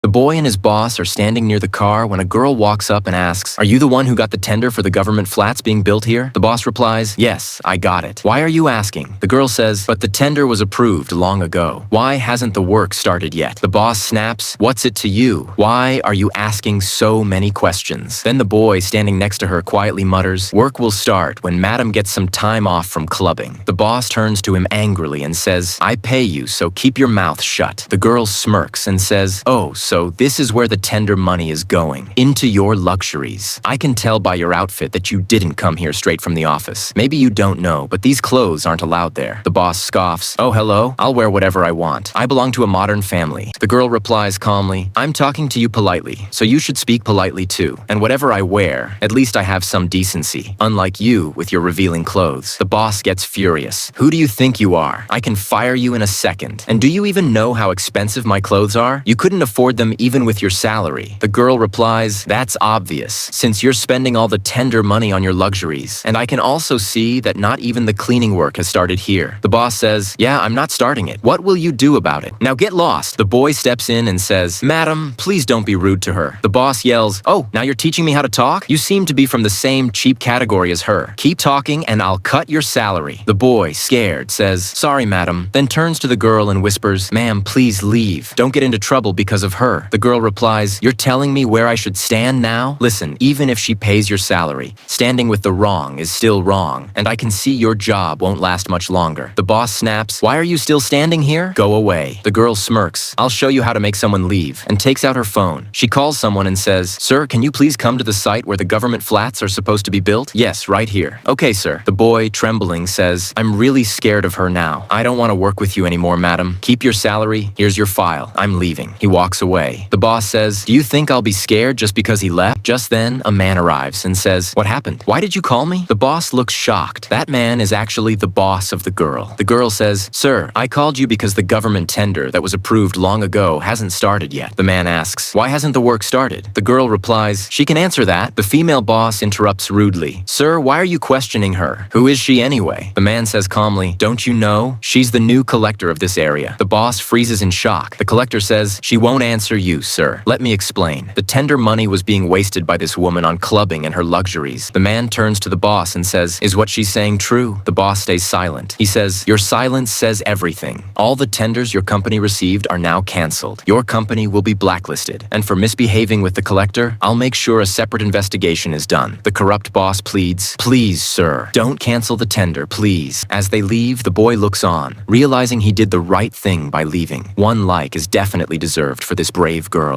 The boy and his boss are standing near the car when a girl walks up and asks, "Are you the one who got the tender for the government flats being built here?" The boss replies, "Yes, I got it." "Why are you asking?" The girl says, "But the tender was approved long ago. Why hasn't the work started yet?" The boss snaps, "What's it to you? Why are you asking so many questions?" Then the boy standing next to her quietly mutters, "Work will start when madam gets some time off from clubbing." The boss turns to him angrily and says, "I pay you, so keep your mouth shut." The girl smirks and says, "Oh, so this is where the tender money is going. Into your luxuries. I can tell by your outfit that you didn't come here straight from the office. Maybe you don't know, but these clothes aren't allowed there." The boss scoffs, "Oh, hello? I'll wear whatever I want. I belong to a modern family." The girl replies calmly, "I'm talking to you politely, so you should speak politely too. And whatever I wear, at least I have some decency. Unlike you with your revealing clothes." The boss gets furious. "Who do you think you are? I can fire you in a second. And do you even know how expensive my clothes are? You couldn't afford them even with your salary." The girl replies, "That's obvious, since you're spending all the tender money on your luxuries. And I can also see that not even the cleaning work has started here." The boss says, "Yeah, I'm not starting it. What will you do about it? Now get lost." The boy steps in and says, "Madam, please don't be rude to her." The boss yells, "Oh, now you're teaching me how to talk? You seem to be from the same cheap category as her. Keep talking and I'll cut your salary." The boy, scared, says, "Sorry, madam," then turns to the girl and whispers, "Ma'am, please leave. Don't get into trouble because of her." The girl replies, "You're telling me where I should stand now? Listen, even if she pays your salary, standing with the wrong is still wrong, and I can see your job won't last much longer." The boss snaps, "Why are you still standing here? Go away." The girl smirks, "I'll show you how to make someone leave," and takes out her phone. She calls someone and says, "Sir, can you please come to the site where the government flats are supposed to be built?" "Yes, right here." "Okay, sir." The boy, trembling, says, "I'm really scared of her now. I don't want to work with you anymore, madam. Keep your salary. Here's your file. I'm leaving." He walks away. The boss says, "Do you think I'll be scared just because he left?" Just then, a man arrives and says, "What happened? Why did you call me?" The boss looks shocked. That man is actually the boss of the girl. The girl says, "Sir, I called you because the government tender that was approved long ago hasn't started yet." The man asks, "Why hasn't the work started?" The girl replies, "She can answer that." The female boss interrupts rudely, "Sir, why are you questioning her? Who is she anyway?" The man says calmly, "Don't you know? She's the new collector of this area." The boss freezes in shock. The collector says, "She won't answer you, sir. Let me explain. The tender money was being wasted by this woman on clubbing and her luxuries." The man turns to the boss and says, "Is what she's saying true?" The boss stays silent. He says, "Your silence says everything. All the tenders your company received are now cancelled. Your company will be blacklisted. And for misbehaving with the collector, I'll make sure a separate investigation is done." The corrupt boss pleads, "Please, sir, don't cancel the tender, please." As they leave, the boy looks on, realizing he did the right thing by leaving. One like is definitely deserved for this brave girl.